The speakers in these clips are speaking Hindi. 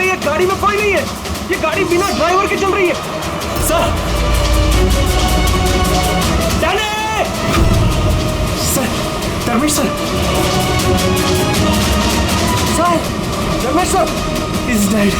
रही है, गाड़ी में कोई नहीं है। ये गाड़ी बिना ड्राइवर के चल रही है। Sir sir, Dharmesh sir, sir, Dharmesh sir is dead.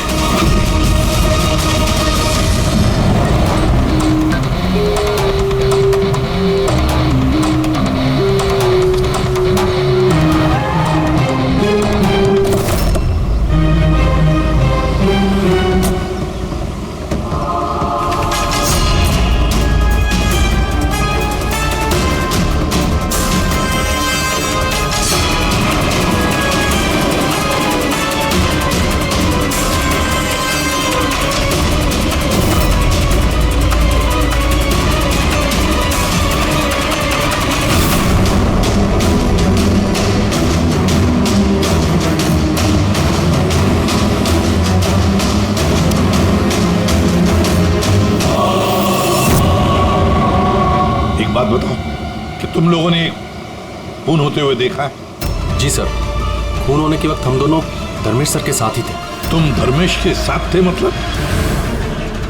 बात बताओ कि तुम लोगों ने खून होते हुए देखा है? जी सर, खून होने के वक्त हम दोनों धर्मेश सर के साथ ही थे। तुम धर्मेश के साथ थे मतलब?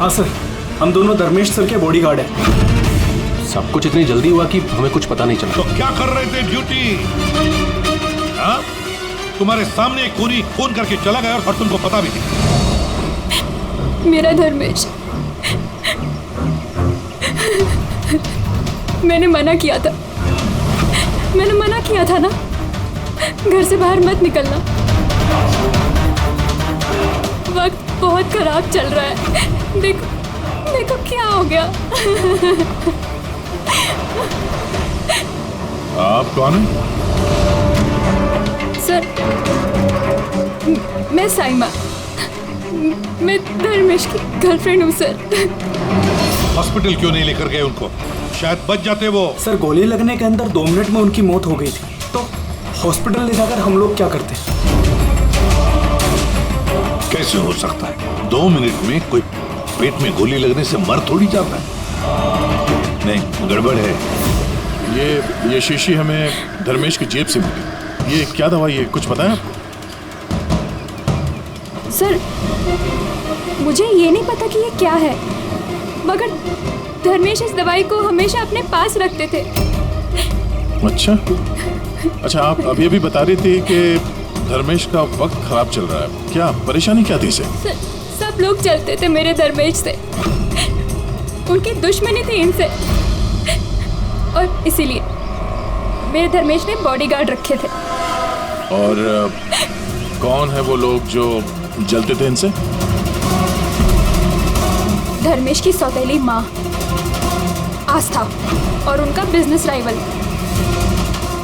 हाँ सर, हम दोनों धर्मेश सर के बॉडीगार्ड हैं। सब कुछ इतनी जल्दी हुआ कि हमें कुछ पता नहीं चला। तो क्या कर रहे थे ड्यूटी? हाँ? तुम्हारे सामने एक खूनी खून करके चला गया और तुमको पता भी नहीं। मेरा धर्मेश, मैंने मना किया था ना, घर से बाहर मत निकलना। वक्त बहुत खराब चल रहा है। देखो क्या हो गया। आप कौन हैं? सर, मैं साइमा, मैं धर्मेश की गर्लफ्रेंड हूँ सर। हॉस्पिटल क्यों नहीं लेकर गए उनको? शायद बच जाते वो। सर, गोली लगने के अंदर 2 मिनट में उनकी मौत हो गई थी, तो हॉस्पिटल ले जाकर हम लोग क्या करते? कैसे हो सकता है? 2 मिनट में कोई पेट में गोली लगने से मर थोड़ी जाता है। नहीं, गड़बड़ है। ये शीशी हमें धर्मेश की जेब से मिली। ये क्या दवाई है, कुछ पता है आपको? सर, मुझे ये नहीं पता कि ये क्या है, मगर धर्मेश इस दवाई को हमेशा अपने पास रखते थे। अच्छा, आप अब ये भी बता रही थी कि धर्मेश का वक्त खराब चल रहा है। क्या परेशानी क्या थी इसे? सब लोग चलते थे मेरे धर्मेश से, उनकी दुश्मनी थी इनसे, और इसीलिए मेरे धर्मेश ने बॉडीगार्ड रखे थे। और कौन है वो लोग जो जलते थे इनसे? धर्मेश की सौतेली माँ आस्था और उनका बिजनेस राइवल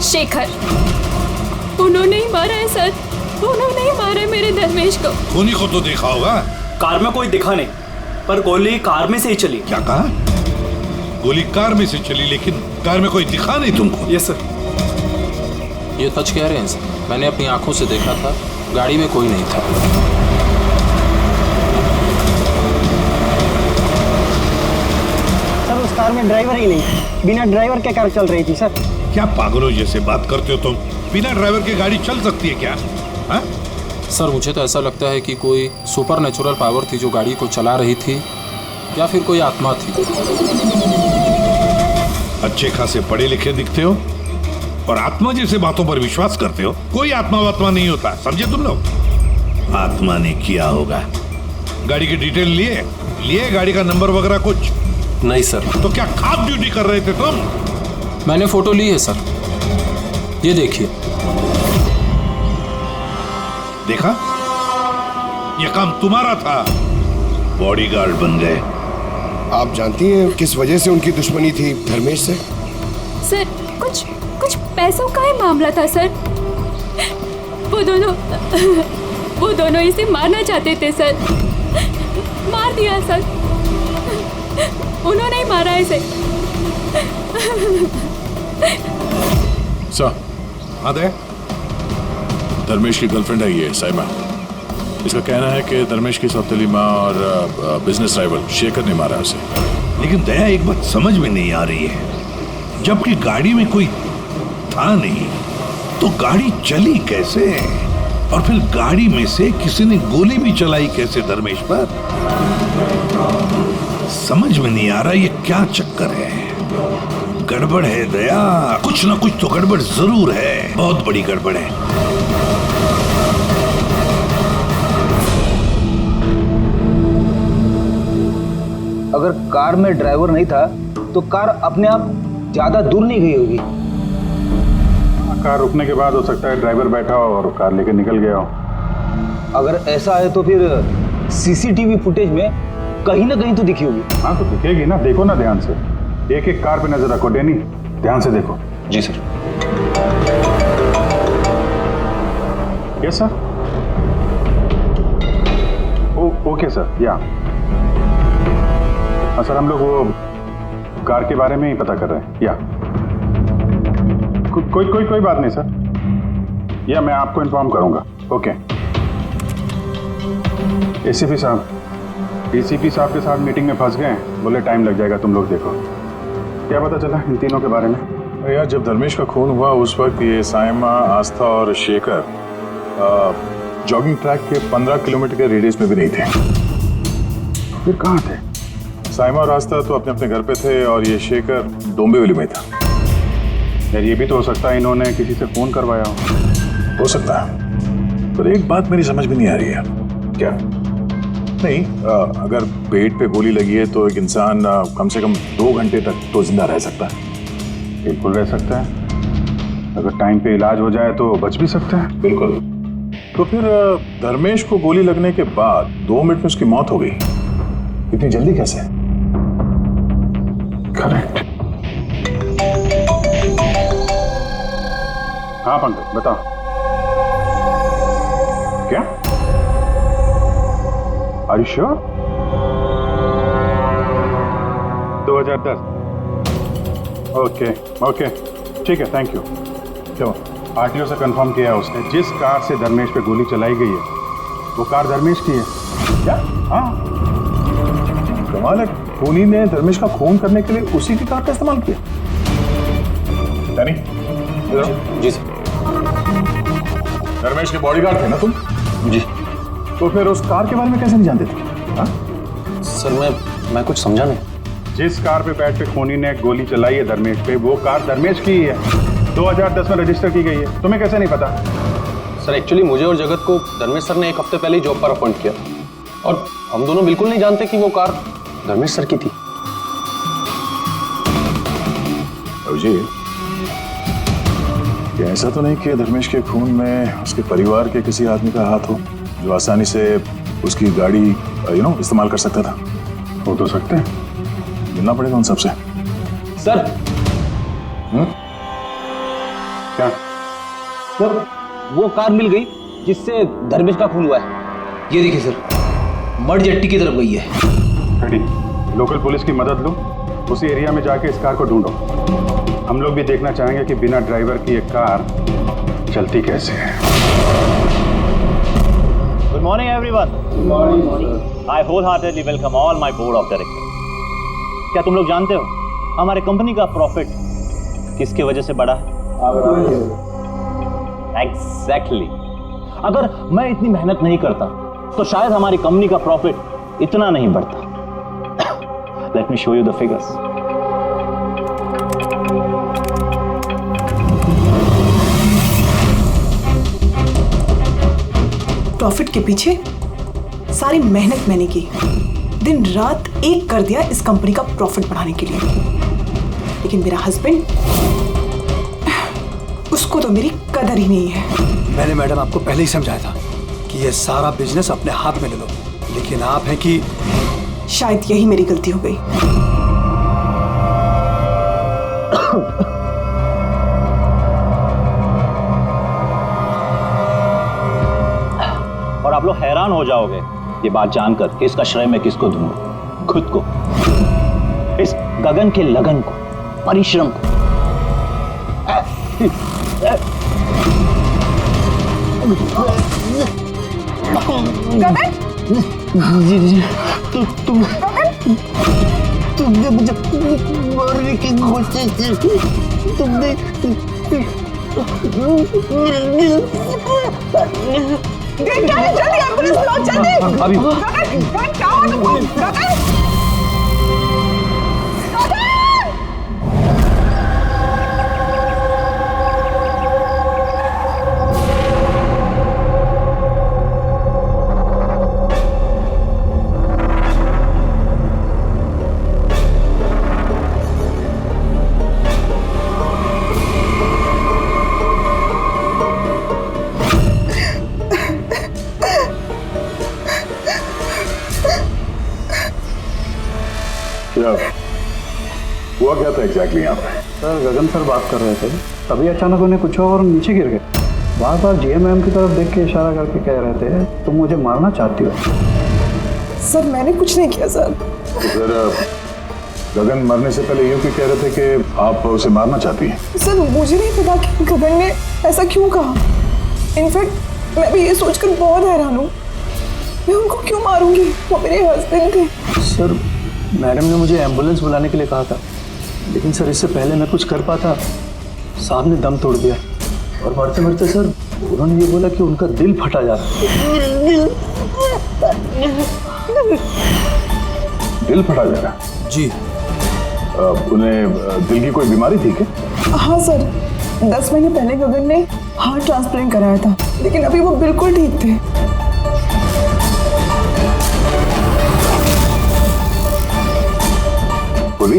शेखर। उन्होंने ही मारा है सर, उन्होंने ही मारा है मेरे धर्मेश को। खूनी को तो देखा होगा। कार में कोई दिखा नहीं, पर गोली कार में से ही चली। क्या कहा? गोली कार में से चली, लेकिन कार में कोई दिखा नहीं तुमको? Yes sir. ये सच कह रहे हैं सर, मैंने अपनी आंखों से देखा था, गाड़ी में कोई नहीं था। सर, उस कार में ड्राइवर ही नहीं, बिना ड्राइवर के कार चल रही थी सर। क्या पागलों जैसे बात करते हो तुम? बिना ड्राइवर के गाड़ी चल सकती है क्या? हा? सर, मुझे तो ऐसा लगता है कि कोई सुपर नेचुरल पावर थी जो गाड़ी को चला रही थी, या फिर कोई आत्मा थी। अच्छे खासे पढ़े लिखे दिखते हो और आत्मा जैसे बातों पर विश्वास करते हो। कोई आत्मा वात्मा नहीं होता, समझे तुम लोग? आत्मा ने किया होगा। गाड़ी की डिटेल लिए गाड़ी का नंबर वगैरह कुछ? नहीं सर। तो क्या खास ड्यूटी कर रहे थे तुम? मैंने फोटो ली है सर, ये देखिए। देखा, ये काम तुम्हारा था, बॉडीगार्ड बन गए। आप जानती हैं किस वजह से उनकी दुश्मनी थी धर्मेश से? सर, कुछ पैसों का ही मामला था सर। वो दोनों इसे मारना चाहते थे सर। मार दिया सर, उन्होंने ही मारा इसे। सर, हाँ दे। धर्मेश की गर्लफ्रेंड है ये साइमा। इसका कहना है कि धर्मेश की सौतेली माँ और बिजनेस राइवल शेखर ने मारा उसे। लेकिन दया, एक बात समझ में नहीं आ रही है, जबकि गाड़ी में कोई था नहीं तो गाड़ी चली कैसे? और फिर गाड़ी में से किसी ने गोली भी चलाई कैसे धर्मेश पर? समझ में नहीं आ रहा ये क्या चक्कर है। गड़बड़ है दया, कुछ ना कुछ तो गड़बड़ जरूर है, बहुत बड़ी गड़बड़ है। अगर कार में ड्राइवर नहीं था तो कार अपने आप ज्यादा दूर नहीं गई होगी। कार रुकने के बाद हो सकता है ड्राइवर बैठा हो और कार लेके निकल गया हो। अगर ऐसा है तो फिर सीसीटीवी फुटेज में कहीं ना कहीं तो दिखी होगी। हाँ तो दिखेगी ना, देखो ना ध्यान से, एक एक कार पे नजर रखो। डैनी ध्यान से देखो। जी sir. Yes sir. Okay sir. Yeah sir, हम लोग वो कार के बारे में ही पता कर रहे हैं। या कोई बात नहीं सर, या मैं आपको इन्फॉर्म करूंगा। ओके। एसीपी साहब, डीसीपी साहब के साथ मीटिंग में फंस गए, बोले टाइम लग जाएगा, तुम लोग देखो। क्या पता चला इन तीनों के बारे में? यार जब धर्मेश का खून हुआ उस वक्त ये साइमा, आस्था और शेखर जॉगिंग ट्रैक के 15 किलोमीटर के रेडियस में भी नहीं थे। फिर कहाँ थे? साइमा और आस्था तो अपने अपने घर पे थे और ये शेखर डोंबिवली में था। यार ये भी तो हो सकता है इन्होंने किसी से फोन करवाया हो सकता है, पर एक बात मेरी समझ में नहीं आ रही है। क्या? नहीं, अगर पेट पे गोली लगी है तो एक इंसान कम से कम 2 घंटे तक तो जिंदा रह सकता है। बिल्कुल रह सकता है, अगर टाइम पे इलाज हो जाए तो बच भी सकता है। बिल्कुल। तो फिर धर्मेश को गोली लगने के बाद 2 मिनट में उसकी मौत हो गई, इतनी जल्दी कैसे? करेक्ट। हाँ पंकज बताओ। क्या? Are you sure? 2010। ओके ठीक है, थैंक यू। क्यों? आरटीओ से कंफर्म किया है उसने, जिस कार से धर्मेश पे गोली चलाई गई है वो कार धर्मेश की है। क्या? हाँ, कमाल है, खूनी ने धर्मेश का खून करने के लिए उसी की कार का इस्तेमाल किया। यानी जी सर। धर्मेश के बॉडीगार्ड थे ना तुम? जी। तो फिर उस कार के बारे में कैसे नहीं जानते थे? हाँ? सर मैं कुछ समझा नहीं। जिस कार पे बैठ के खूनी ने गोली चलाई है धर्मेश पे, वो कार धर्मेश की ही है, 2010 में रजिस्टर की गई है। तुम्हें कैसे नहीं पता? सर एक्चुअली मुझे और जगत को धर्मेश सर ने 1 हफ्ते पहले ही जॉब पर अपॉइंट किया और हम दोनों बिल्कुल नहीं जानते कि वो कार धर्मेश सर की थी। अभिजीत, क्या ऐसा तो नहीं कि धर्मेश के खून में उसके परिवार के किसी आदमी का हाथ हो जो आसानी से उसकी गाड़ी इस्तेमाल कर सकता था? हो तो सकते हैं, मिलना पड़ेगा उन सबसे। सर। क्या? सर वो कार मिल गई जिससे धर्मेश का खून हुआ है। ये देखिए सर, मडजट्टी की तरफ गई है। रेडी, लोकल पुलिस की मदद लो, उसी एरिया में जाके इस कार को ढूंढो। हम लोग भी देखना चाहेंगे कि बिना ड्राइवर की एक कार चलती कैसे है। Good morning, everyone. Good morning. I wholeheartedly welcome all my board of directors. क्या तुम लोग जानते हो हमारे कंपनी का प्रॉफिट किसकी वजह से बढ़ा है? Exactly. अगर मैं इतनी मेहनत नहीं करता तो शायद हमारी कंपनी का प्रॉफिट इतना नहीं बढ़ता। Let me show you the figures. Profit के पीछे सारी मेहनत मैंने की, दिन रात एक कर दिया इस कंपनी का प्रॉफिट बढ़ाने के लिए। लेकिन मेरा हस्बैंड, उसको तो मेरी कदर ही नहीं है। मैंने मैडम आपको पहले ही समझाया था कि ये सारा बिजनेस अपने हाथ में ले लो, लेकिन आप हैं कि शायद यही मेरी गलती हो गई। और आप लोग हैरान हो जाओगे ये बात जानकर कि इसका श्रेय मैं किसको दूंगा। खुद को, इस गगन के लगन को, परिश्रम को। तुमने मुझे मारने की कोशिश की, तुमने क्या है? जल्दी एम्बुलेंस बुलाओ, जल्दी। अभी गगन, क्या हुआ तुमको? गगन, हुआ क्या था एग्जैक्टली यहाँ पे? सर गगन सर बात कर रहे थे, तभी अचानक उन्हें कुछ हुआ और नीचे गिर गए। बार बार जीएम की तरफ देख के इशारा करके कह रहे थे तुम मुझे मारना चाहती हो। सर मैंने कुछ नहीं किया सर। सर गगन मरने से पहले यूं क्यों कह रहे थे कि आप उसे मारना चाहती हैं? सर मुझे नहीं पता कि गगन ने ऐसा क्यों कहा। इनफैक्ट मैं भी ये सोचकर बहुत हैरान हूँ, मैं उनको क्यों मारूंगी, वो मेरे हस्बैंड थे। सर मैडम ने मुझे एम्बुलेंस बुलाने के लिए कहा था, लेकिन सर इससे पहले मैं कुछ कर पाता साहब ने दम तोड़ दिया और मरते मरते सर उन्होंने ये बोला कि उनका दिल फटा जा रहा है। दिल फटा जा रहा? जी। उन्हें दिल की कोई बीमारी थी क्या? हाँ सर, 10 महीने पहले गगन ने हार्ट ट्रांसप्लांट कराया था, लेकिन अभी वो बिल्कुल ठीक थे। बोली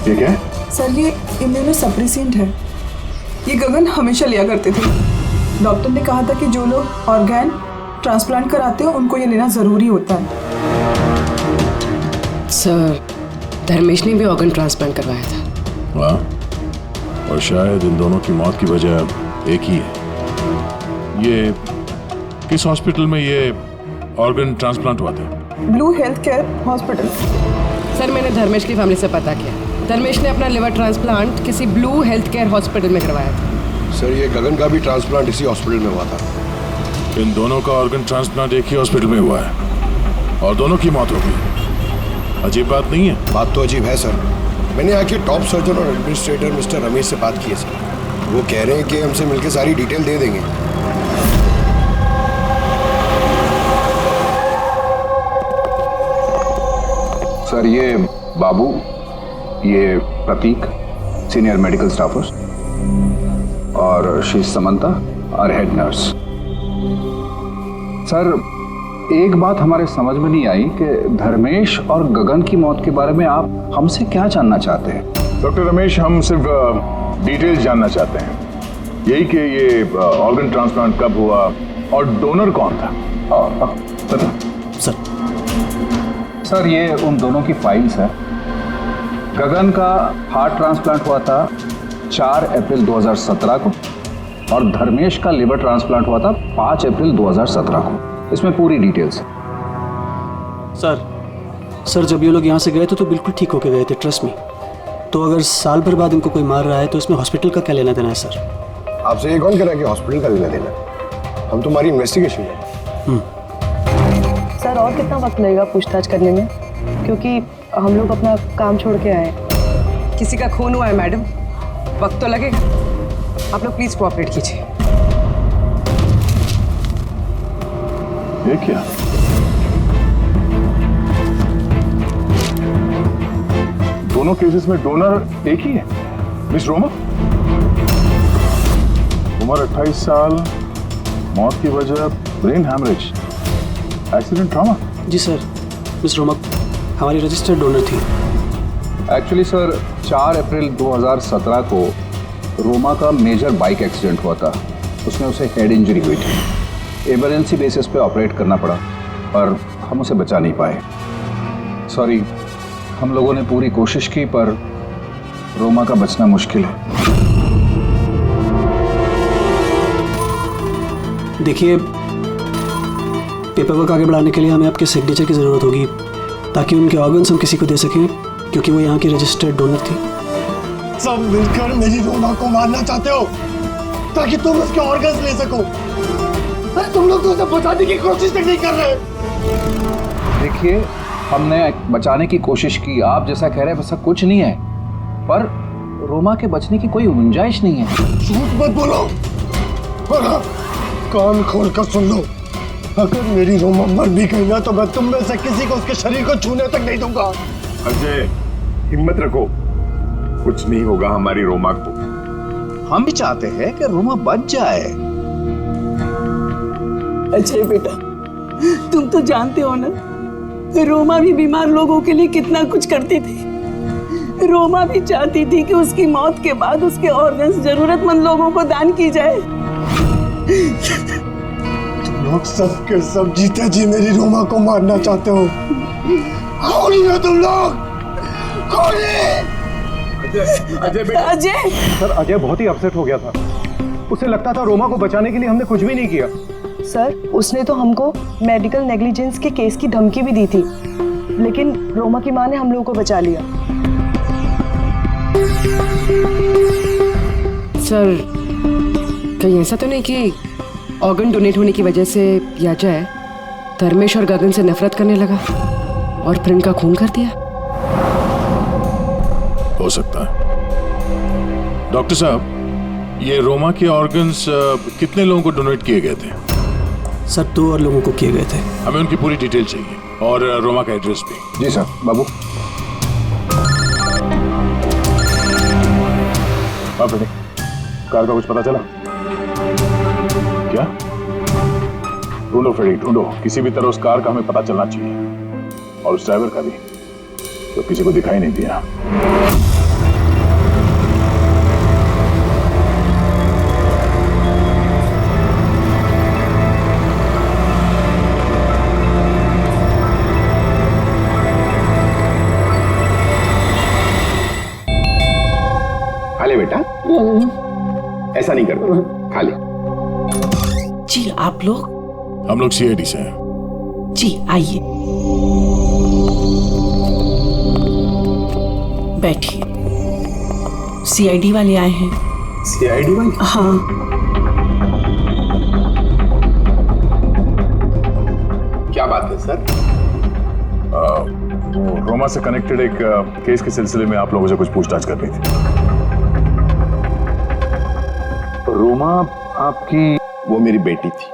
ये क्या है? सर ये इम्यूनोसप्रेसेंट है, ये गगन हमेशा लिया करते थे। डॉक्टर ने कहा था कि जो लोग ऑर्गन ट्रांसप्लांट कराते हो उनको ये लेना जरूरी होता है। सर धर्मेश ने भी ऑर्गन ट्रांसप्लांट करवाया था। वाह, और शायद इन दोनों की मौत की वजह एक ही है। ये किस हॉस्पिटल में ये ऑर्गन ट्रांसप्लांट हुआ था? Blue health care hospital. Sir मैंने धर्मेश की फैमिली से पता किया, धर्मेश ने अपना लिवर ट्रांसप्लांट किसी ब्लू हेल्थ केयर हॉस्पिटल में करवाया था। सर ये गगन का भी ट्रांसप्लांट इसी हॉस्पिटल में हुआ था। इन दोनों का ऑर्गन ट्रांसप्लांट एक ही हॉस्पिटल में हुआ है और दोनों की मौत हो गई। अजीब बात नहीं है? बात तो अजीब है सर। मैंने यहाँ के टॉप सर्जन और एडमिनिस्ट्रेटर मिस्टर रमेश से बात की है सर। वो कह रहे हैं कि हमसे मिलकर सारी डिटेल दे देंगे। सर ये बाबू, ये प्रतीक सीनियर मेडिकल स्टाफर्स और शी समंता और हेड नर्स। सर एक बात हमारे समझ में नहीं आई कि धर्मेश और गगन की मौत के बारे में आप हमसे क्या जानना चाहते हैं? डॉक्टर रमेश, हम सिर्फ डिटेल्स जानना चाहते हैं, यही कि ये ऑर्गन ट्रांसप्लांट कब हुआ और डोनर कौन था। सर ये उन दोनों की फाइल्स है। गगन का हार्ट ट्रांसप्लांट हुआ था 4 अप्रैल 2017 को और धर्मेश का लिवर ट्रांसप्लांट हुआ था 5 अप्रैल 2017 को। इसमें पूरी डिटेल्स है। सर जब ये लोग यहाँ से गए थे तो बिल्कुल ठीक होके गए थे, ट्रस्ट मी। तो अगर साल भर बाद इनको कोई मार रहा है तो इसमें हॉस्पिटल का क्या लेना देना है? सर आपसे ये कौन कह रहा है कि हॉस्पिटल का लेना देना? हम तुम्हारी इन्वेस्टिगेशन है। सर और कितना वक्त लगेगा पूछताछ करने में, क्योंकि हम लोग अपना काम छोड़ के आए। किसी का खून हुआ है मैडम, वक्त तो लगेगा। आप लोग प्लीज कोऑपरेट कीजिए। ये क्या? दोनों केसेस में डोनर एक ही है, मिस रोमा। उम्र 28 साल, मौत की वजह ब्रेन हैमरेज, एक्सीडेंट ट्रॉमा। जी सर, मिस रोमा हमारी रजिस्टर्ड डोनर थी। एक्चुअली सर 4 अप्रैल 2017 को रोमा का मेजर बाइक एक्सीडेंट हुआ था। उसमें उसे हेड इंजरी हुई थी। इमरजेंसी बेसिस पे ऑपरेट करना पड़ा पर हम उसे बचा नहीं पाए। सॉरी, हम लोगों ने पूरी कोशिश की पर रोमा का बचना मुश्किल है। देखिए, पेपर वर्क आगे बढ़ाने के लिए हमें आपके सिग्नेचर की ज़रूरत होगी ताकि उनके ऑर्गन्स हम किसी को दे सकें, क्योंकि वो यहाँ की रजिस्टर्ड डोनर थी। सब मिलकर मेरी रोमा को मारना चाहते हो ताकि तुम उसके ऑर्गन्स ले सको। अरे तुम लोग तो उसे बचाने की कोशिश तक नहीं कर रहे। देखिए, हमने बचाने की कोशिश की, आप जैसा कह रहे हैं वैसा कुछ नहीं है। पर रोमा के बचने की कोई गुंजाइश नहीं है। झूठ मत बोलो और हाँ, कान खोल कर सुन लो, अगर मेरी रोमा मर भी गई ना तो मैं तुम में से किसी को उसके शरीर को छूने तक नहीं दूंगा। अजय हिम्मत रखो, कुछ नहीं होगा हमारी रोमा को। हम भी चाहते हैं कि रोमा बच जाए। अजय बेटा, तुम तो जानते हो ना, रोमा भी बीमार लोगों के लिए कितना कुछ करती थी। रोमा भी चाहती थी कि उसकी मौत के बाद उसके ऑर्गन्स जरूरतमंद लोगों को दान की जाए। तुम लोग सब के सब जीते जी मेरी रोमा को मारना चाहते हो। कौन हो तुम लोग? कौन है? अजय बेटा। अजय सर, अजय बहुत ही अपसेट हो गया था। उसे लगता था रोमा को बचाने के लिए हमने कुछ भी नहीं किया। सर, उसने तो हमको मेडिकल नेग्लिजेंस के केस की धमकी भी दी थी, लेकिन रोमा की माँ ने हम लोगों को बचा लिया। सर, कहीं ऐसा तो नहीं कि ऑर्गन डोनेट होने की वजह से अजय धर्मेश और गगन से नफरत करने लगा और फिर उनका खून कर दिया? हो सकता है। डॉक्टर साहब, ये रोमा के ऑर्गन्स कितने लोगों को डोनेट किए गए थे? सर 2 और लोगों को किए गए थे। हमें उनकी पूरी डिटेल चाहिए और रोमा का एड्रेस भी। जी सर। बाबू कार का कुछ पता चला क्या? ढूंढो फ्रेडी, ढूंढो, किसी भी तरह उस कार का हमें पता चलना चाहिए और उस ड्राइवर का भी, तो किसी को दिखाई नहीं दिया। खा ले बेटा, ऐसा नहीं करते, खा ले। जी आप लोग? हम लोग सीआईडी से हैं। जी आइए, बैठिए। सीआईडी वाले आए हैं। सीआईडी वाले? हाँ। क्या बात है सर? वो रोमा से कनेक्टेड एक केस के सिलसिले में आप लोगों से कुछ पूछताछ करनी थी। रोमा आपकी? वो मेरी बेटी थी।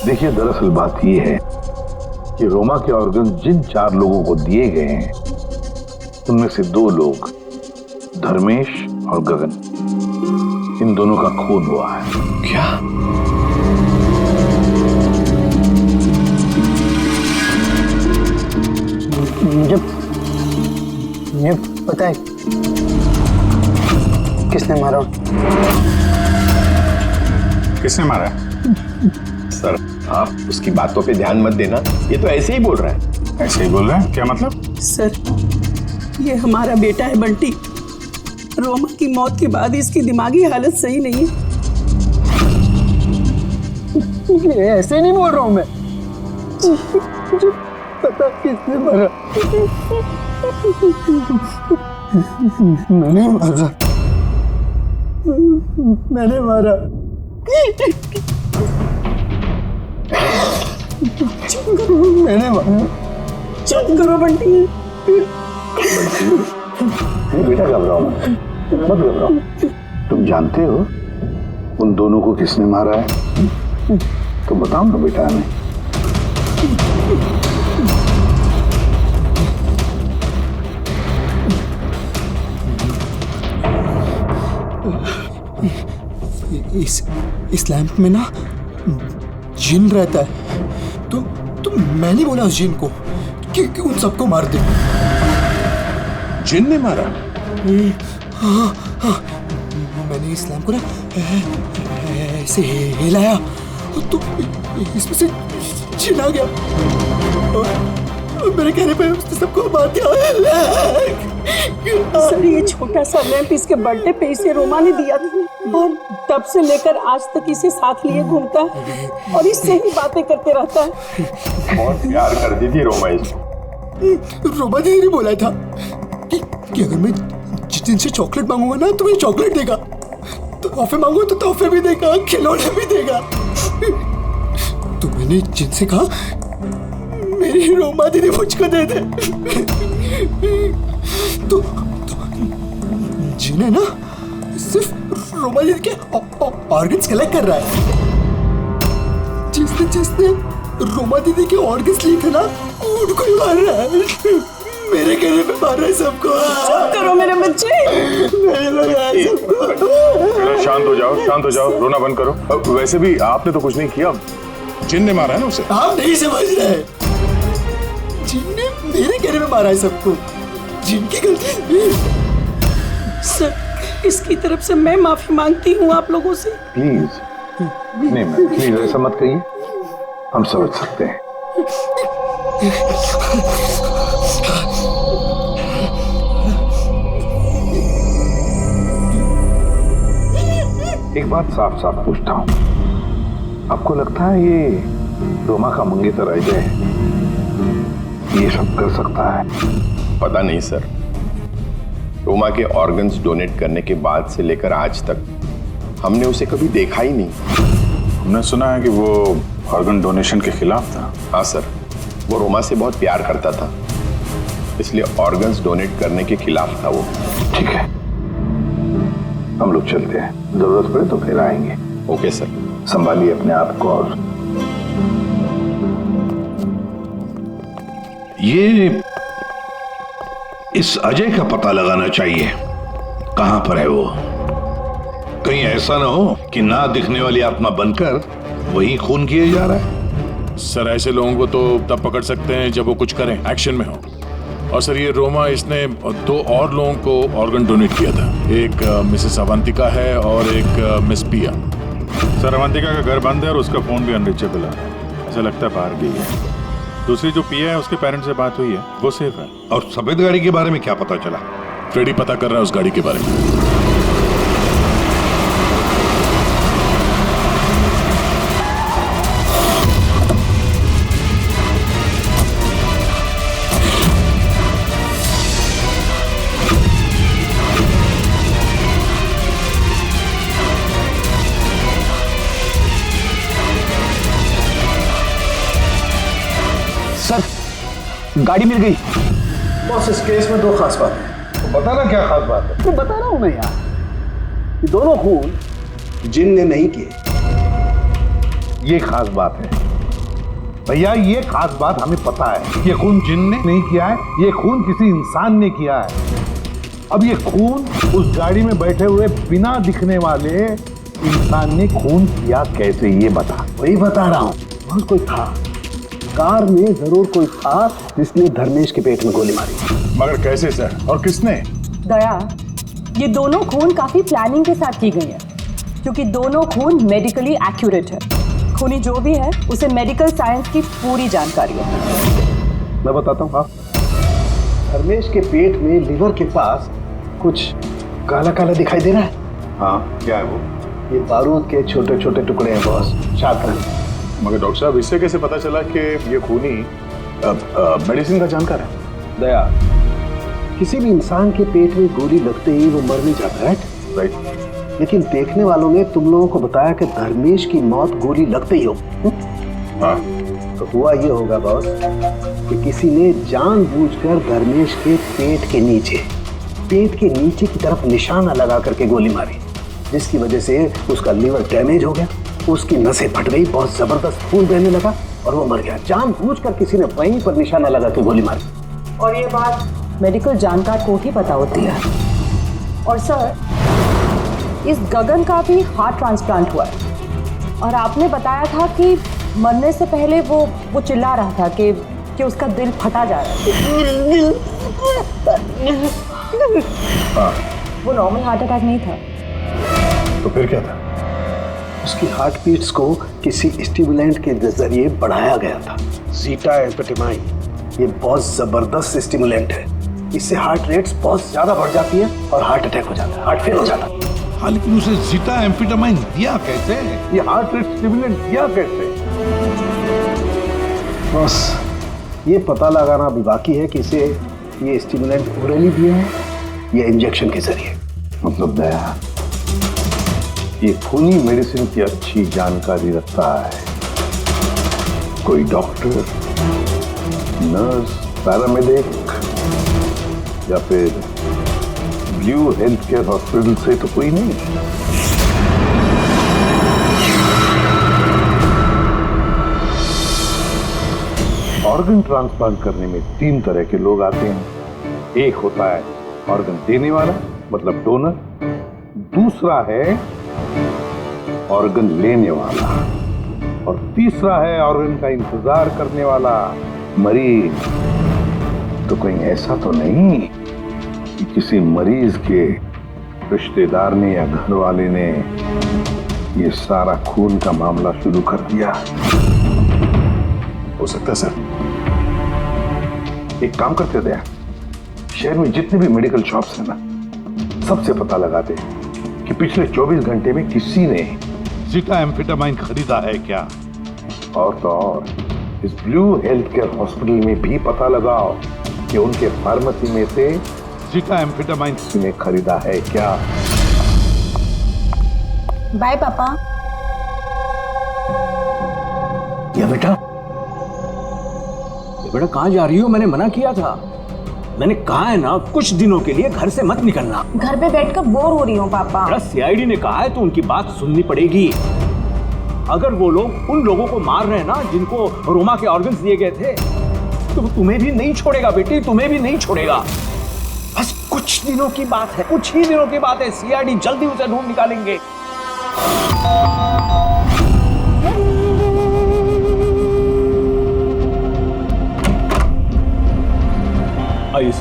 देखिए, दरअसल बात ये है कि रोमा के ऑर्गन जिन 4 लोगों को दिए गए हैं उनमें से 2 लोग, धर्मेश और गगन, इन दोनों का खून हुआ है। क्या? मुझे पता है किसने मारा। किसने मारा? सर, आप उसकी बातों पे ध्यान मत देना, ये तो ऐसे ही बोल रहा है। ऐसे ही बोल रहा है? क्या मतलब? सर, ये हमारा बेटा है बंटी। रोमा की मौत के बाद इसकी दिमागी हालत सही नहीं है। ऐसे नहीं बोल रहा हूँ मैं। मुझे पता किसने मारा। मैंने मारा। मैंने मारा। मैंने मारा। चुप करो बंटी। बेटा घबराओ मत, घबराओ। तुम जानते हो उन दोनों को किसने मारा है? तो बताओ ना बेटा हमें। इस लैंप में ना जिन रहता है, तो मैंने बोला उस जिन को कि उन सबको मार दे। जिन ने मारा? हाँ, मैंने इस लैंप को ना ऐसे हिलाया तो इसमें से जिन आ गया और मेरे कहने पे उसने सबको मार दिया। सर, ये छोटा सा लैंप इसके बर्थडे पे इसे रोमा ने दिया था और तब से लेकर आज तक इसे साथ लिए घूमता है और इससे ही बातें करते रहता है। बहुत प्यार करती थी रोमा इसको। रोमा दीदी ने बोला था कि अगर मैं जिन से चॉकलेट मांगूंगा ना तो मुझे चॉकलेट देगा, तो तोहफे मांगूंगा तो तोहफे भी देगा, खिलौने भी देगा। तो मैंने जिनसे कहा मेरी रोमा दीदी मुझको दे दे। जिन्हें ना सिर्फ रोमा दीदी के ऑर्गन्स कलेक्ट कर रहा है। जिसने रोमा दीदी के ऑर्गन्स लिए थे ना, उनको ही मार रहा है। मेरे कहने पे मार रहा है सबको। चुप करो मेरे बच्चे। शांत हो जाओ, रोना बंद करो। वैसे भी आपने तो कुछ नहीं किया, जिन ने मारा है ना उसे। आप नहीं समझ रहे, जिन ने मेरे कहने पे मारा है सबको, जिनकी गलती। सर, इसकी तरफ से मैं माफी मांगती हूँ आप लोगों से। प्लीज नहीं मैम, प्लीज ऐसा मत कहिए, हम समझ सकते हैं। एक बात साफ साफ पूछता हूँ, आपको लगता है ये रोमा का मंगेतर अजय ये सब कर सकता है? पता नहीं सर, रोमा के ऑर्गन्स डोनेट करने के बाद से लेकर आज तक हमने उसे कभी देखा ही नहीं। हमने सुना है कि वो ऑर्गन डोनेशन के खिलाफ था। हाँ सर, वो रोमा से बहुत प्यार करता था, इसलिए ऑर्गन्स डोनेट करने के खिलाफ था वो। ठीक है, हम लोग चलते हैं, जरूरत पड़े तो फिर आएंगे। Okay sir. संभालिए अपने आप को। और ये इस अजय का पता लगाना चाहिए, कहां पर है वो। कहीं ऐसा ना हो कि ना दिखने वाली आत्मा बनकर वही खून किए जा रहा है। सर ऐसे लोगों को तो तब पकड़ सकते हैं जब वो कुछ करें, एक्शन में हो। और सर ये रोमा, इसने 2 और लोगों को ऑर्गन डोनेट किया था। एक मिसेस अवंतिका है और एक मिस पिया। सर अवंतिका का घर बंद है और उसका फोन भी अनरीचेबल है, ऐसा लगता है बाहर गई है। दूसरी जो पिया है उसके पेरेंट्स से बात हुई है, वो सेफ है। और सफेद गाड़ी के बारे में क्या पता चला? फ्रेडी पता कर रहा है उस गाड़ी के बारे में। गाड़ी मिल गई। बॉस, इस केस में 2 खास बात है। तो बताना क्या खास बात है? मैं बता रहा हूं ना यार, ये दोनों खून जिन ने नहीं किए। ये खास बात है भैया, ये खास बात हमें पता है। ये खून जिन ने नहीं किया है, ये खून किसी इंसान ने किया है। अब ये खून उस गाड़ी में बैठे हुए बिना दिखने वाले इंसान ने खून किया कैसे, ये बता। वही बता रहा हूं, बहुत कोई था, कार में जरूर कोई था जिसने धर्मेश के पेट में गोली मारी। मगर कैसे सर, और किसने? दया, ये दोनों खून काफी प्लानिंग के साथ की गई है, क्योंकि दोनों खून मेडिकली एक्यूरेट है। खूनी जो भी है उसे मेडिकल साइंस की पूरी जानकारी है। मैं बताता हूँ। धर्मेश के पेट में लिवर के पास कुछ काला काला दिखाई दे रहा है। हाँ, क्या है वो? ये बारूद के छोटे छोटे टुकड़े हैं बॉस, छात्र। मगर डॉक्टर साहब, इससे कैसे पता चला कि ये खूनी मेडिसिन का जानकार है? दया, किसी भी इंसान के पेट में गोली लगते ही वो मर नहीं जाता है, राइट? लेकिन देखने वालों ने तुम लोगों को बताया कि धर्मेश की मौत गोली लगते ही हो। हाँ। तो हुआ ये होगा बॉस कि किसी ने जानबूझकर धर्मेश के पेट के नीचे की तरफ निशाना लगा करके गोली मारी, जिसकी वजह से उसका लीवर डैमेज हो गया, उसकी नसें फट गई, बहुत जबरदस्त खून बहने लगा और वो मर गया। जानबूझकर किसी ने वहीं पर निशाना लगा के गोली मारी। और ये बात मेडिकल जानकार को ही पता होती है। और सर, इस गगन का भी हार्ट ट्रांसप्लांट हुआ है और आपने बताया था कि मरने से पहले वो चिल्ला रहा था कि उसका दिल फटा जा रहा है। वो नॉर्मल हार्ट अटैक नहीं था। तो फिर क्या था? उसकी हार्ट बीट्स को किसी स्टिमुलेंट के जरिए बढ़ाया गया था। जीटा एम्फेटामाइन ये बहुत जबरदस्त स्टिमुलेंट है, इससे हार्ट रेट्स बहुत ज्यादा बढ़ जाती है और हार्ट अटैक हो जाता है, हार्ट फेल हो जाता है। हाँ, लेकिन उसे जीटा एम्फेटामाइन दिया कैसे? ये हार्ट रेट स्टिमुलेंट दिया कैसे? बस ये पता लगाना अभी बाकी है कि इसे ये स्टिमुलेंट ओरली दिया है या इंजेक्शन के जरिए। मतलब दया, ये खूनी मेडिसिन की अच्छी जानकारी रखता है कोई डॉक्टर, नर्स, पैरामेडिक या फिर ब्लू हेल्थ केयर हॉस्पिटल से तो कोई नहीं। ऑर्गन ट्रांसप्लांट करने में 3 तरह के लोग आते हैं। एक होता है ऑर्गन देने वाला, मतलब डोनर। दूसरा है ऑर्गन लेने वाला, और तीसरा है ऑर्गन का इंतजार करने वाला, मरीज। तो कहीं ऐसा तो नहीं कि किसी मरीज के रिश्तेदार ने या घर वाले ने ये सारा खून का मामला शुरू कर दिया? हो सकता है सर। एक काम करते थे, शहर में जितने भी मेडिकल शॉप्स हैं ना, सबसे पता लगाते कि पिछले 24 घंटे में किसी ने जीटा एम्फेटामाइन खरीदा है क्या। और तो और इस ब्लू हेल्थ केयर हॉस्पिटल में भी पता लगाओ कि उनके फार्मेसी में से जीटा एम्फेटामाइन ने खरीदा है क्या। बाय पापा। या बेटा कहाँ जा रही हो? मैंने मना किया था। मैंने कहा है ना, कुछ दिनों के लिए घर से मत निकलना। घर पे बैठकर बोर हो रही हूँ पापा। सीआईडी ने कहा है तो उनकी बात सुननी पड़ेगी। अगर वो लोग उन लोगों को मार रहे हैं ना जिनको रोमा के ऑर्गन्स दिए गए थे, तो तुम्हें भी नहीं छोड़ेगा बेटी, तुम्हें भी नहीं छोड़ेगा। बस कुछ दिनों की बात है, कुछ ही दिनों की बात है। सीआईडी जल्दी उसे ढूंढ निकालेंगे। आइए,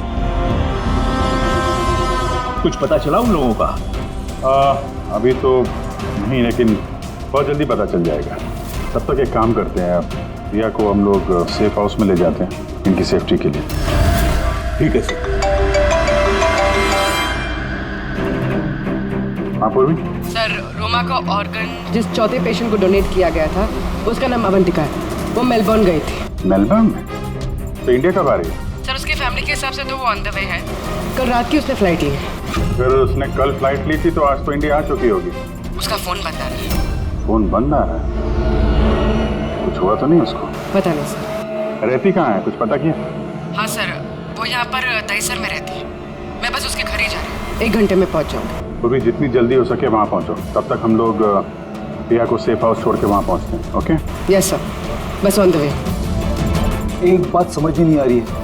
कुछ पता चला उन लोगों का? अभी तो नहीं, लेकिन बहुत जल्दी पता चल जाएगा। तब तक एक काम करते हैं, रिया को हम लोग सेफ हाउस में ले जाते हैं इनकी सेफ्टी के लिए। ठीक है सर। हाँ पूर्वी। सर, रोमा का ऑर्गन जिस चौथे पेशेंट को डोनेट किया गया था, उसका नाम अवंतिका है। वो मेलबर्न गई थी। मेलबर्न में? तो इंडिया कब आ रही है? सर, उसकी फैमिली के हिसाब से तो वो ऑन द वे है। कल रात की उसने फ्लाइट ली है। फिर उसने कल फ्लाइट ली थी तो आज तो इंडिया आ चुकी होगी। उसका फोन बंद आ रहा है। फोन बंद आ रहा है? कुछ हुआ तो नहीं उसको? पता नहीं सर। रहती कहाँ है, कुछ पता किया? हाँ सर, वो यहाँ पर दहीसर में रहती है। मैं बस उसके घर ही जा रही हूँ। 1 घंटे में पहुँच जाऊँगी। तो भी जितनी जल्दी हो सके वहाँ पहुँचो। तब तक हम लोग रिया को सेफ हाउस छोड़ के वहाँ पहुँचते हैं। ओके? यस सर, बस ऑन द वे। एक बात समझ ही नहीं आ रही है,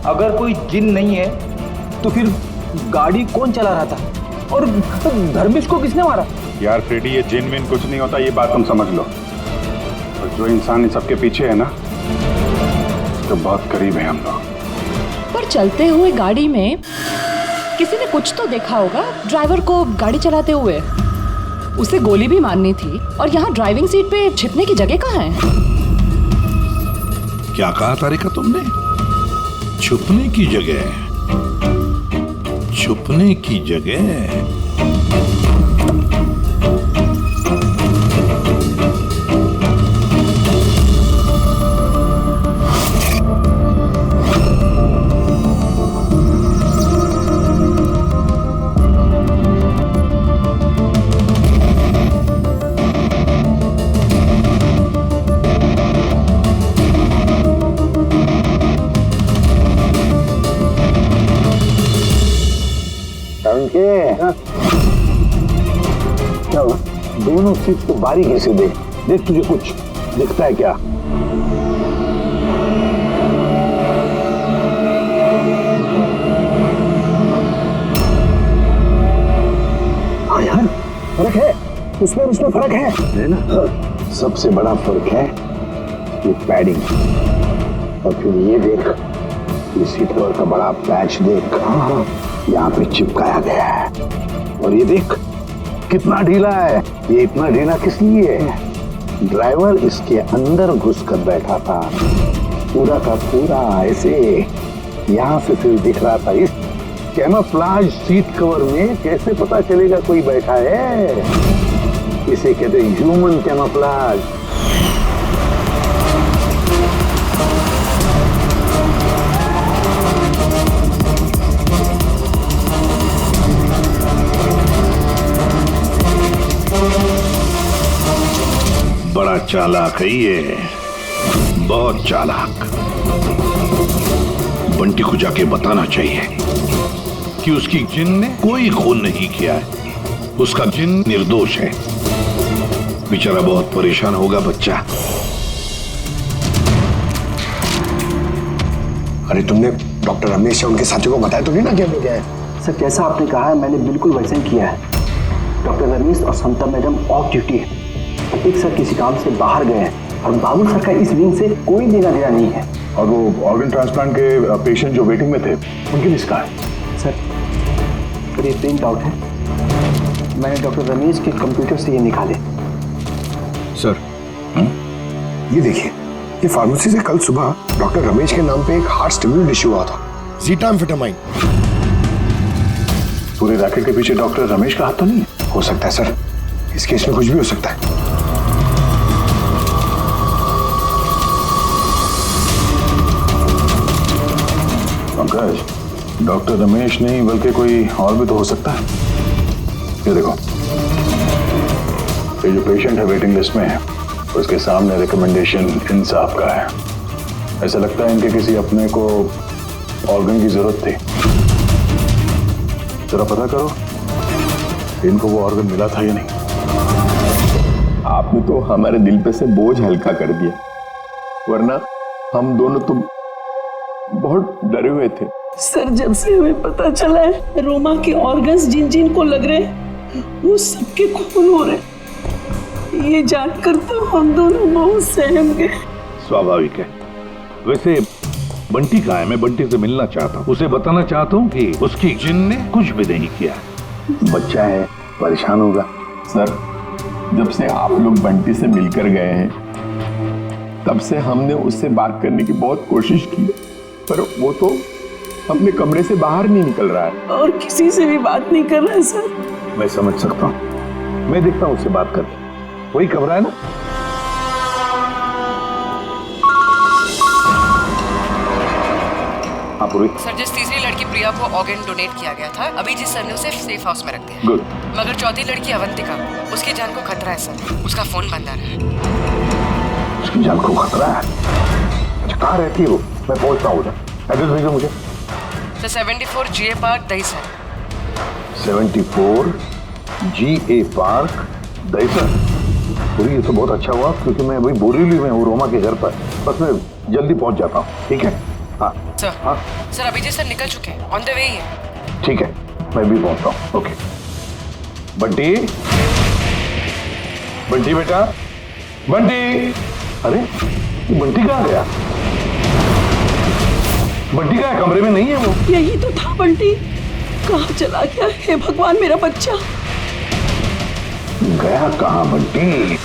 अगर कोई जिन नहीं है तो फिर गाड़ी कौन चला रहा था, और धर्मेश को किसने मारा? यार फ्रेडी, ये जिन विन कुछ नहीं होता, ये बात तुम समझ लो। और जो इंसान इन सबके पीछे है ना, तो बहुत करीब है हम लोग। पर चलते हुए गाड़ी में किसी ने कुछ तो देखा होगा ड्राइवर को गाड़ी चलाते हुए। उसे गोली भी मारनी थी, और यहाँ ड्राइविंग सीट पे छिपने की जगह कहाँ है? क्या कहा तारिका तुमने? छुपने की जगह? छुपने की जगह? क्या हुआ? दोनों सीट को बारीकी से देख, देख तुझे कुछ दिखता है क्या? हाँ यार, फर्क है उसमें फर्क है ना। सबसे बड़ा फर्क है ये पैडिंग, और फिर ये देख, ये सीट कवर का बड़ा पैच देख, यहाँ पे चिपकाया गया है। और ये देख कितना ढीला है। ये इतना ढीला किस लिए है? ड्राइवर इसके अंदर घुसकर बैठा था, पूरा का पूरा ऐसे यहाँ से सिर्फ दिख रहा था। इस कैमोफ्लेज सीट कवर में कैसे पता चलेगा कोई बैठा है? इसे कहते हैं ह्यूमन कैमोफ्लेज। बड़ा चालाक है ये, बहुत चालाक। बंटी को जाके बताना चाहिए कि उसकी जिन ने कोई खून नहीं किया है, उसका जिन निर्दोष है। बेचारा बहुत परेशान होगा बच्चा। अरे तुमने डॉक्टर रमेश या उनके साथियों को बताया तो नहीं ना कि हमने क्या है? सर जैसा आपने कहा है मैंने बिल्कुल वैसे ही किया है। डॉक्टर रमेश और समता मैडम ऑफ ड्यूटी है। प्रतीक सर किसी काम से बाहर गए हैं और बाबू सर का इस विंग से कोई लेना देना नहीं है। और वो ऑर्गन ट्रांसप्लांट के पेशेंट जो वेटिंग में थे उनकी लिस्ट कहाँ है? सर ये प्रिंट आउट है, मैंने डॉक्टर रमेश के कंप्यूटर से ये निकाले। सर ये देखिए, ये फार्मेसी से कल सुबह डॉक्टर रमेश के नाम पे एक हार्ट स्टिमुलेंट इश्यू हुआ था, ज़ीटाम्फेटामाइन। पूरे रैकेट के पीछे डॉक्टर रमेश का हाथ तो नहीं है? हो सकता है सर, इस केस में कुछ भी हो सकता है। पंकज, डॉक्टर रमेश नहीं बल्कि कोई और भी तो हो सकता है। ये देखो, ये जो पेशेंट है वेटिंग लिस्ट में है, उसके सामने रिकमेंडेशन इंसाफ का है। ऐसा लगता है इनके किसी अपने को ऑर्गन की जरूरत थी। जरा पता करो इनको वो ऑर्गन मिला था या नहीं। आपने तो हमारे दिल पे से बोझ हल्का कर दिया, वरना हम दोनों तो बहुत डरे हुए थे। सर जब से हमें पता चला है रोमा के ऑर्गन्स जिन जिन को लग रहे हैं वो सबके खून हो रहे हैं, ये जानकर तो हम दोनों बहुत सहम गए। स्वाभाविक है। वैसे बंटी कहाँ है? मैं बंटी से मिलना चाहता हूँ, उसे बताना चाहता हूँ कि उसकी जिन ने कुछ भी नहीं किया। बच्चा है, परेशान होगा। सर जब से आप लोग बंटी से मिलकर गए हैं तब से हमने उससे बात करने की बहुत कोशिश की, पर वो तो अपने कमरे से बाहर नहीं निकल रहा है और किसी से भी बात नहीं कर रहा है। सर मैं समझ सकता हूँ, मैं देखता हूँ उससे बात करके। वही कमरा है ना? हाँ पूर्वी। सर जिस तीसरी लड़की प्रिया को ऑर्गन डोनेट किया गया था, अभी जिस सर ने उसे सेफ हाउस में रख दिया। गुड। मगर चौथी लड़की अवंतिका, उसकी जान को खतरा है सर, उसका फोन बंद आ रहा है। उसकी जान को खतरा है? अच्छा कहाँ रहती है वो? मैं पहुँचता हूँ उधर। एड्रेस भेजो मुझे। Sir 74 GA park Dahisar. 74 GA park Dahisar. पूरी ये तो बहुत अच्छा हुआ क्योंकि मैं वही बोरीवली में हूँ रोमा के घर पर। बस मैं जल्दी पहुँच जाता हूँ, ठीक है? हाँ सर। हाँ सर अभिजीत सर निकल चुके हैं, ऑन द वे ही है। ठीक है, मैं भी पहुँचता हूँ। ओके बंटी, बंटी बेटा, बंटी। अरे ये बंटी कहाँ गया? बंटी का कमरे में नहीं है वो? यही तो था बंटी, कहाँ चला गया? हे भगवान मेरा बच्चा गया कहाँ बंटी?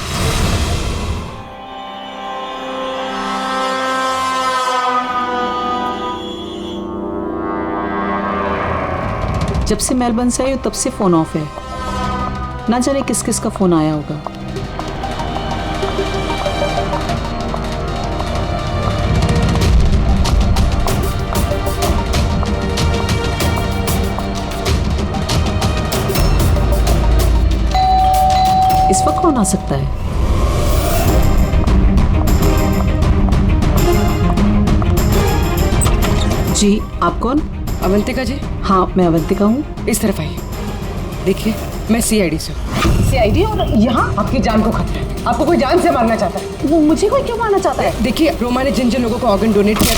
जब से मेलबर्न से आई तब से फोन ऑफ है, ना जाने किस किस का फोन आया होगा। इस वक्त कौन आ सकता है? जी आप कौन? अवंतिका जी। हाँ मैं अवंतिका हूँ। इस तरफ आइए, देखिए मैं CID से हूँ। CID और यहाँ आपकी जान को खतरा है, आपको कोई जान से मारना चाहता है। वो मुझे कोई क्यों मारना चाहता है? देखिए रोमा ने जिन जिन लोगों को ऑर्गन डोनेट किया।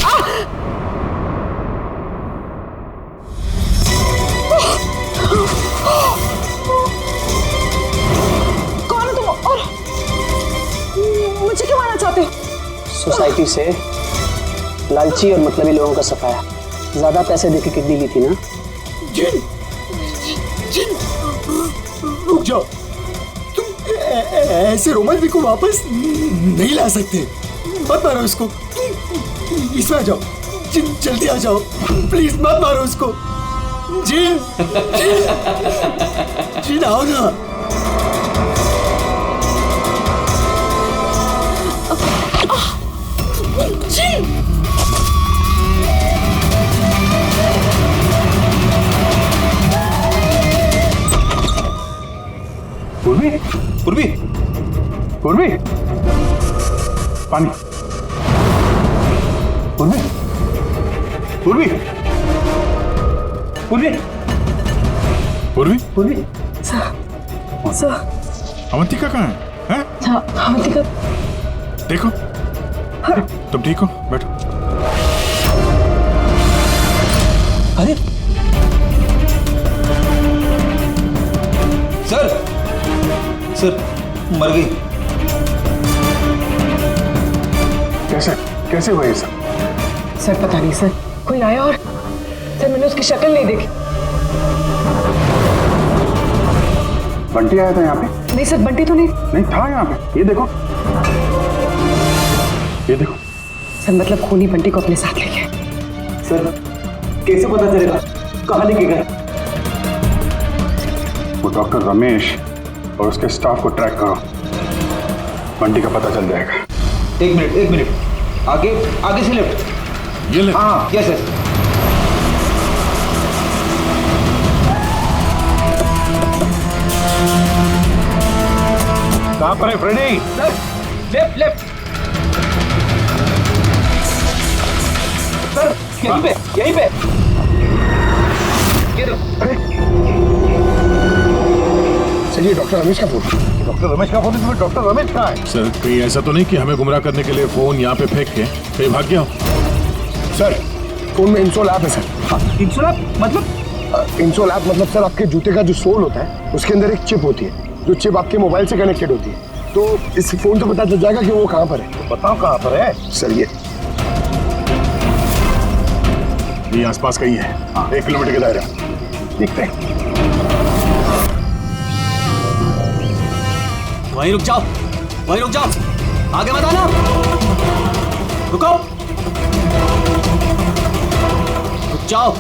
कौन हो तुम और मुझे क्यों मारना चाहते हो? सोसाइटी से लालची और मतलबी लोगों का सफाया। ज्यादा पैसे देके किडनी ली थी ना? जिन, जिन, रुक जाओ। तुम ऐसे रोमा जी को वापस नहीं ला सकते। मत मारो उसको, इसमें आ जाओ। जिन जल्दी आ जाओ, प्लीज मत मारो उसको। जिन, जिन, जिन आओ ना। जिन पूर्वी, पूर्वी, पूर्वी, पानी। पूर्वी, पूर्वी, पूर्वी। पूर्वी पूर्वी सर अवंतिका कहाँ है? अवंतिका देखो तुम ठीक हो? बैठो। अरे सर मर गई। कैसे हुआ ये सब? सर पता नहीं सर, कोई आया और सर मैंने उसकी शक्ल नहीं देखी। बंटी आया था यहाँ पे? नहीं सर, बंटी तो नहीं था यहाँ पे। ये देखो सर, मतलब खूनी बंटी को अपने साथ ले गए। सर कैसे पता चलेगा कहाँ लेके गए? वो डॉक्टर रमेश और उसके स्टाफ को ट्रैक करो, बंटी का पता चल जाएगा। एक मिनट आगे से लेफ्ट। ये लेफ्ट? हाँ यस यस। कहाँ पर है फ्रेडी? सर लेफ्ट सर, यहीं पे ये सर, ये डॉक्टर रमेश का फोन। डॉक्टर रमेश का फोन? इसमें डॉक्टर रमेश कहाँ है? सर कहीं ऐसा तो नहीं कि हमें गुमराह करने के लिए फोन यहाँ पे फेंक के कहीं भाग गया हो? सर फोन में इंसोल ऐप है सर। इंसोल ऐप मतलब? इंसोल ऐप मतलब सर आपके जूते का जो सोल होता है उसके अंदर एक चिप होती है, जो चिप आपके मोबाइल से कनेक्टेड होती है। तो इस फोन से पता चल जाएगा कि वो कहाँ पर है। तो बताओ कहाँ पर है सर? ये आसपास कहीं है। 1 किलोमीटर के दायरे। देखते हैं। वहीं रुक जाओ, आगे मत आना। रुको, रुक जाओ,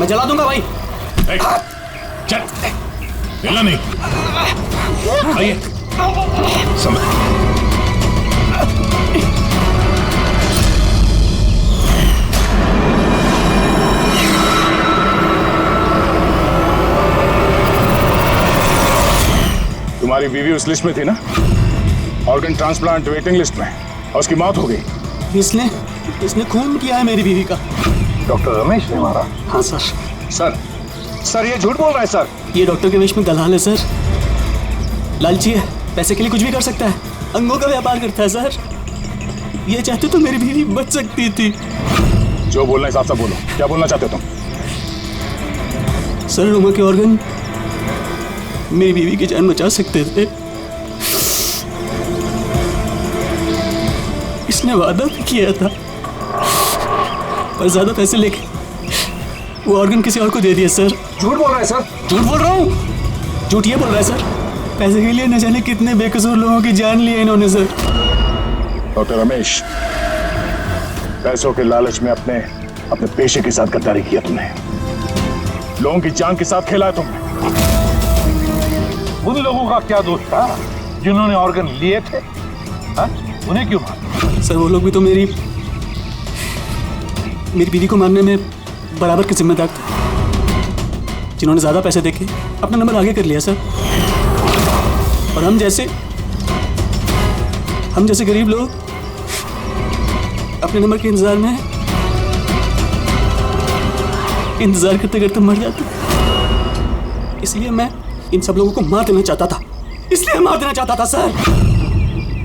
मैं जला दूंगा भाई। चल, हिला नहीं। आइए, तुम्हारी बीवी उस लिस्ट में थी ना, ऑर्गन ट्रांसप्लांट वेटिंग लिस्ट में, और उसकी मौत हो गई। इसने खून किया है मेरी बीवी का। डॉक्टर रमेश ने मारा? हाँ सर। सर ये झूठ बोल रहा है सर। ये डॉक्टर के वेश में दलाल है सर, लालची है, पैसे के लिए कुछ भी कर सकता है, अंगों का व्यापार करता है सर। ये चाहते तो मेरी बीवी बच सकती थी। जो बोलना है साफ साफ बोलो, क्या बोलना चाहते हो तुम? सर रोमा के ऑर्गन मेरी बीवी की जान बचा सकते थे। इसने वादा भी किया था, पर ज्यादा पैसे लेके वो ऑर्गन किसी और को दे दिया सर। झूठ बोल रहा है सर। झूठ बोल रहा हूँ, झूठ ये बोल रहा है सर। पैसे के लिए न जाने कितने बेकसूर लोगों की जान ली है इन्होंने सर। डॉक्टर रमेश, पैसों के लालच में अपने पेशे के साथ गद्दारी किया तुमने, लोगों की जान के साथ खेला है तुमने। उन लोगों का क्या दोष था जिन्होंने ऑर्गन लिए थे? हा? उन्हें क्यों मारा? सर वो लोग भी तो मेरी बीवी को मारने में बराबर के जिम्मेदार थे, जिन्होंने ज्यादा पैसे देके अपना नंबर आगे कर लिया सर। और हम जैसे गरीब लोग अपने नंबर के इंतजार करते करते मर जाते। इसलिए मैं इन सब लोगों को मार देना चाहता था सर।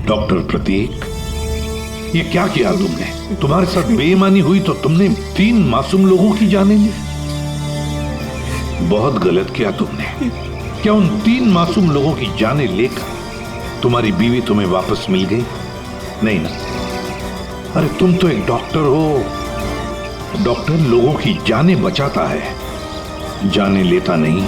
डॉक्टर प्रतीक, ये क्या किया तुमने? तुम्हारे साथ बेईमानी हुई तो तुमने 3 मासूम लोगों की जानें ली। बहुत गलत किया तुमने। क्या उन 3 मासूम लोगों की जानें लेकर तुम्हारी बीवी तुम्हें वापस मिल गई? नहीं ना। अरे तुम तो एक डॉक्टर हो, डॉक्टर लोगों की जानें बचाता है, जानें लेता नहीं।